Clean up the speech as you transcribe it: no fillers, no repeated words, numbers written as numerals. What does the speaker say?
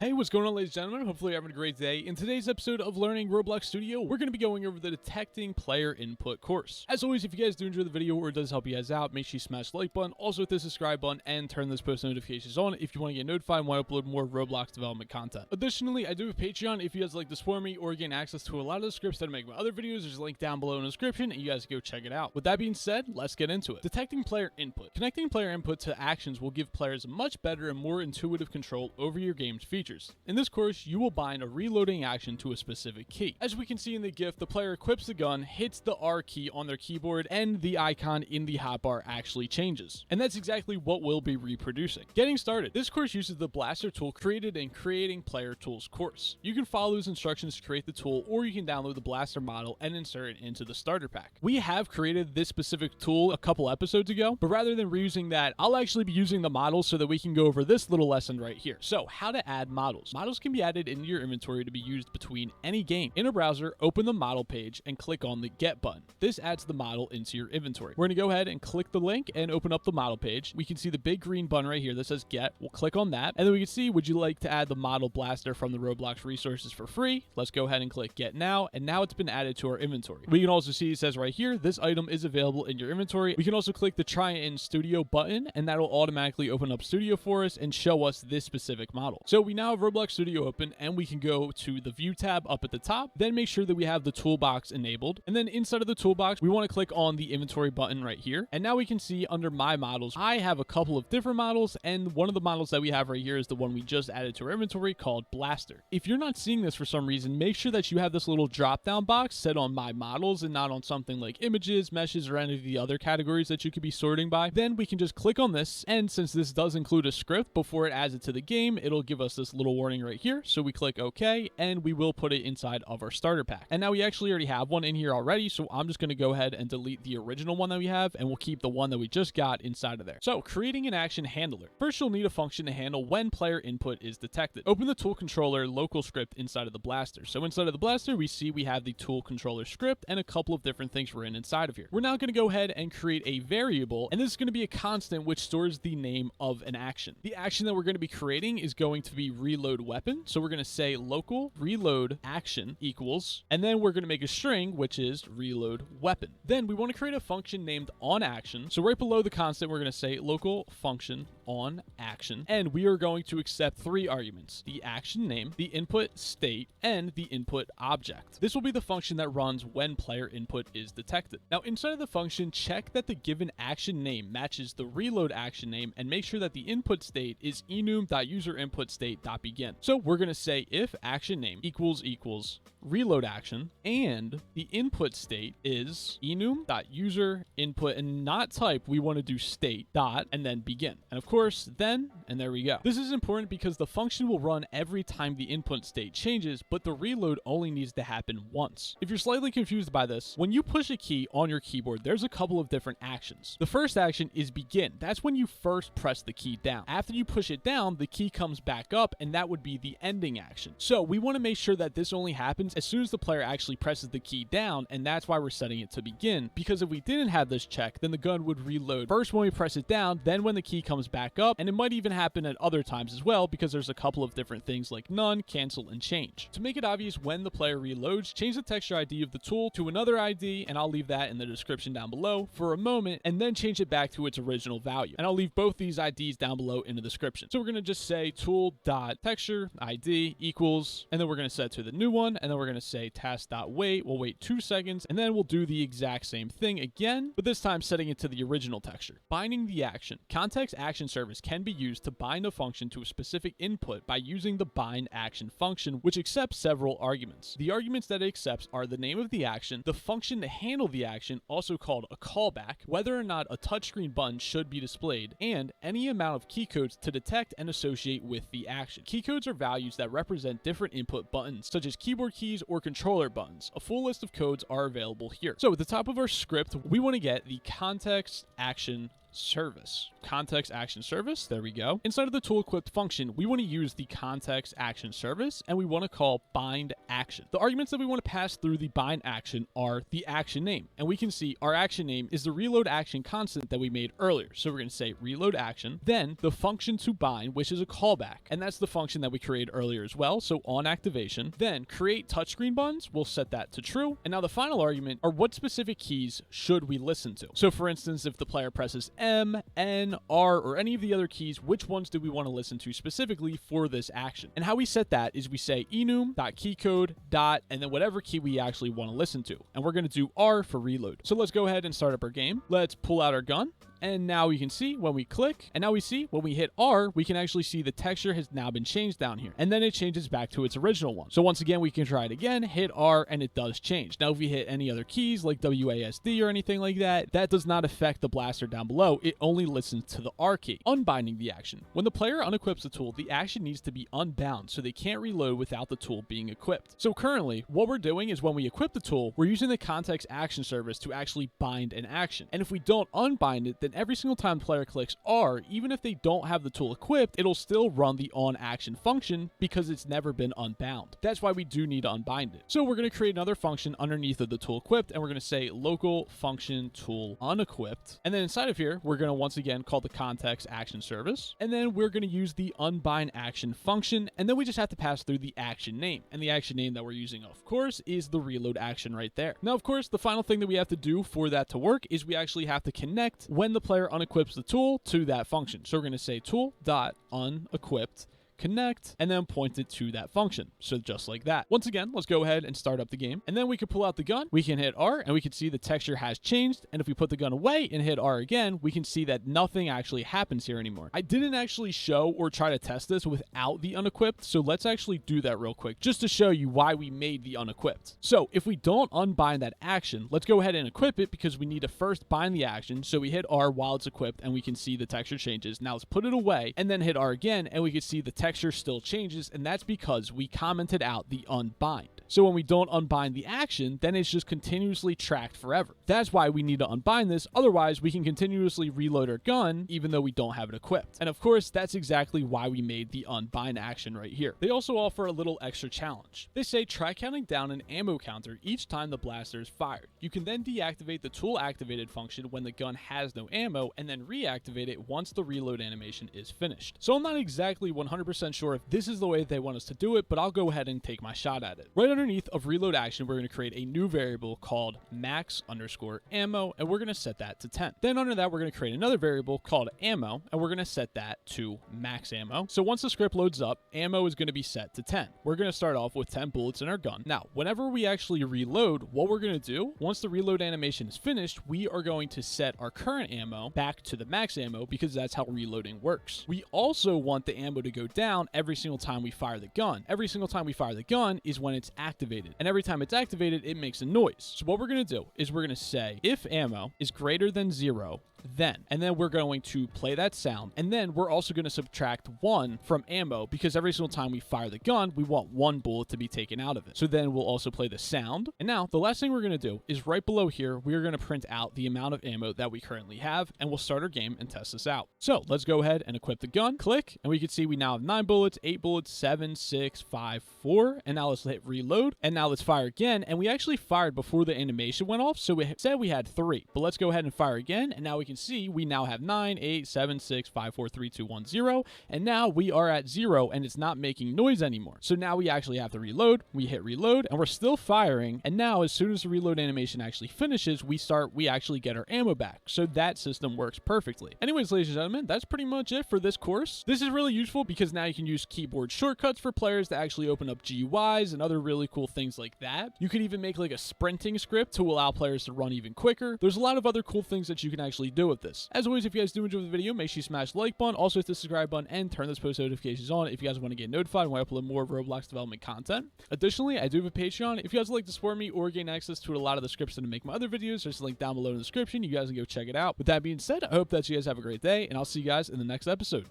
Hey, what's going on, ladies and gentlemen? Hopefully you're having a great day. In today's episode of Learning Roblox Studio, we're going to be going over the Detecting Player Input course. As always, if you guys do enjoy the video or it does help you guys out, make sure you smash the like button, also hit the subscribe button, and turn those post notifications on if you want to get notified when I upload more Roblox development content. Additionally, I do have a Patreon if you guys like to support me or gain access to a lot of the scripts that I make my other videos. There's a link down below in the description, and you guys can go check it out. With that being said, let's get into it. Detecting Player Input. Connecting player input to actions will give players much better and more intuitive control over your game's features. In this course, you will bind a reloading action to a specific key. As we can see in the GIF, the player equips the gun, hits the R key on their keyboard, and the icon in the hotbar actually changes. And that's exactly what we'll be reproducing. Getting started. This course uses the blaster tool created in Creating Player Tools course. You can follow those instructions to create the tool, or you can download the blaster model and insert it into the starter pack. We have created this specific tool a couple episodes ago, but rather than reusing that, I'll actually be using the model so that we can go over this little lesson right here. So, how to add models. Models can be added into your inventory to be used between any game. In a browser, open the model page and click on the Get button. This adds the model into your inventory. We're going to go ahead and click the link and open up the model page. We can see the big green button right here that says Get. We'll click on that, and then we can see, would you like to add the model blaster from the Roblox resources for free? Let's go ahead and click Get Now, and now it's been added to our inventory. We can also see it says right here, this item is available in your inventory. We can also click the Try in Studio button, and that'll automatically open up Studio for us and show us this specific model. So we now have Roblox Studio open, and we can go to the View tab up at the top, then make sure that we have the toolbox enabled, and then inside of the toolbox, we want to click on the inventory button right here, and now we can see under My Models, I have a couple of different models, and one of the models that we have right here is the one we just added to our inventory called Blaster. If you're not seeing this for some reason, make sure that you have this little drop-down box set on My Models and not on something like Images, Meshes, or any of the other categories that you could be sorting by. Then we can just click on this, and since this does include a script before it adds it to the game, it'll give us this little warning right here, so we click OK, and we will put it inside of our starter pack. And now we actually already have one in here already, so I'm just going to go ahead and delete the original one that we have, and we'll keep the one that we just got inside of there. So, creating an action handler. First, you'll need a function to handle when player input is detected. Open the tool controller local script inside of the blaster. So inside of the blaster, we see we have the tool controller script and a couple of different things we're in inside of here. We're now going to go ahead and create a variable, and this is going to be a constant which stores the name of an action. The action that we're going to be creating is going to be reload weapon. So we're going to say local reload action equals, and then we're going to make a string, which is reload weapon. Then we want to create a function named onAction. So right below the constant, we're going to say local function onAction, and we are going to accept three arguments: the action name, the input state, and the input object. This will be the function that runs when player input is detected. Now inside of the function, check that the given action name matches the reload action name, and make sure that the input state is enum.userinputState.begin. So we're going to say if action name equals reload action, and the input state is enum.userinput, and not type, we want to do state dot and then begin. And of course, then, and there we go. This is important because the function will run every time the input state changes, but the reload only needs to happen once. If you're slightly confused by this, when you push a key on your keyboard, there's a couple of different actions. The first action is begin. That's when you first press the key down. After you push it down, the key comes back up, and that would be the ending action. So we want to make sure that this only happens as soon as the player actually presses the key down, and that's why we're setting it to begin, because if we didn't have this check, then the gun would reload first when we press it down, then when the key comes back up, and it might even happen at other times as well, because there's a couple of different things like none, cancel, and change. To make it obvious when the player reloads, change the texture ID of the tool to another ID, and I'll leave that in the description down below for a moment, and then change it back to its original value. And I'll leave both these IDs down below in the description. So we're going to just say tool.texture ID equals, and then we're going to set it to the new one, and then we're going to say task.wait. We'll wait 2 seconds, and then we'll do the exact same thing again, but this time setting it to the original texture. Binding the action. Context action service can be used to bind a function to a specific input by using the bind action function, which accepts several arguments. The arguments that it accepts are the name of the action, the function to handle the action, also called a callback, whether or not a touchscreen button should be displayed, and any amount of keycodes to detect and associate with the action. Keycodes are values that represent different input buttons, such as keyboard keys or controller buttons. A full list of codes are available here. So at the top of our script, we want to get the context action service. Context action service. There we go. Inside of the tool equipped function, we want to use the context action service and we want to call bind action. The arguments that we want to pass through the bind action are the action name. And we can see our action name is the reload action constant that we made earlier. So we're going to say reload action, then the function to bind, which is a callback. And that's the function that we created earlier as well. So on activation, then create touchscreen buttons. We'll set that to true. And now the final argument are what specific keys should we listen to? So for instance, if the player presses M, N, R, or any of the other keys, which ones do we want to listen to specifically for this action? And how we set that is we say enum.keycode dot, and then whatever key we actually want to listen to. And we're going to do R for reload. So let's go ahead and start up our game. Let's pull out our gun. And now we can see when we click, and now we see when we hit R, we can actually see the texture has now been changed down here. And then it changes back to its original one. So once again, we can try it again, hit R, and it does change. Now, if we hit any other keys like WASD or anything like that, that does not affect the blaster down below. It only listens to the R key. Unbinding the action. When the player unequips the tool, the action needs to be unbound, so they can't reload without the tool being equipped. So currently, what we're doing is when we equip the tool, we're using the context action service to actually bind an action. And if we don't unbind it, then every single time the player clicks R, even if they don't have the tool equipped, it'll still run the on action function because it's never been unbound. That's why we do need to unbind it. So we're going to create another function underneath of the tool equipped, and we're going to say local function tool unequipped. And then inside of here, we're going to once again call the context action service. And then we're going to use the unbind action function. And then we just have to pass through the action name. And the action name that we're using, of course, is the reload action right there. Now, of course, the final thing that we have to do for that to work is we actually have to connect when the player unequips the tool to that function. So we're going to say tool.unequipped connect, and then point it to that function. So just like that. Once again, let's go ahead and start up the game. And then we can pull out the gun. We can hit R and we can see the texture has changed. And if we put the gun away and hit R again, we can see that nothing actually happens here anymore. I didn't actually show or try to test this without the unequipped. So let's actually do that real quick just to show you why we made the unequipped. So if we don't unbind that action, let's go ahead and equip it because we need to first bind the action. So we hit R while it's equipped and we can see the texture changes. Now let's put it away and then hit R again and we can see the texture still changes, and that's because we commented out the unbind. So when we don't unbind the action, then it's just continuously tracked forever. That's why we need to unbind this. Otherwise, we can continuously reload our gun even though we don't have it equipped. And of course, that's exactly why we made the unbind action right here. They also offer a little extra challenge. They say try counting down an ammo counter each time the blaster is fired. You can then deactivate the tool activated function when the gun has no ammo and then reactivate it once the reload animation is finished. So I'm not exactly 100% sure if this is the way they want us to do it, but I'll go ahead and take my shot at it. Right underneath of reload action, we're going to create a new variable called max_ammo, and we're going to set that to 10. Then under that, we're going to create another variable called ammo, and we're going to set that to max ammo. So once the script loads up, ammo is going to be set to 10. We're going to start off with 10 bullets in our gun. Now, whenever we actually reload, what we're going to do, once the reload animation is finished, we are going to set our current ammo back to the max ammo because that's how reloading works. We also want the ammo to go down every single time we fire the gun. Every single time we fire the gun is when it's activated. And every time it's activated, it makes a noise. So what we're going to do is we're going to say if ammo is greater than 0, then, and then we're going to play that sound, and then we're also going to subtract 1 from ammo because every single time we fire the gun, we want 1 bullet to be taken out of it. So then we'll also play the sound. And now the last thing we're going to do is right below here, we're going to print out the amount of ammo that we currently have, and we'll start our game and test this out. So let's go ahead and equip the gun, click, and we can see we now have 9 bullets, 8 bullets, 7, 6, 5, 4, and now let's hit reload, and now let's fire again, and we actually fired before the animation went off, so we said we had 3, but let's go ahead and fire again, and now we can see we now have 9, 8, 7, 6, 5, 4, 3, 2, 1, 0, and now we are at 0, and it's not making noise anymore. So now we actually have to reload. We hit reload, and we're still firing, and now as soon as the reload animation actually finishes, we actually get our ammo back. So that system works perfectly. Anyways, ladies and gentlemen, that's pretty much it for this course. This is really useful because now you can use keyboard shortcuts for players to actually open up GUIs and other really cool things like that. You could even make like a sprinting script to allow players to run even quicker. There's a lot of other cool things that you can actually do with this. As always, if you guys do enjoy the video, make sure you smash the like button, also hit the subscribe button, and turn those post notifications on if you guys want to get notified when I upload more Roblox development content. Additionally, I do have a Patreon. If you guys would like to support me or gain access to a lot of the scripts that I make my other videos, there's a link down below in the description. You guys can go check it out. With that being said, I hope that you guys have a great day, and I'll see you guys in the next episode.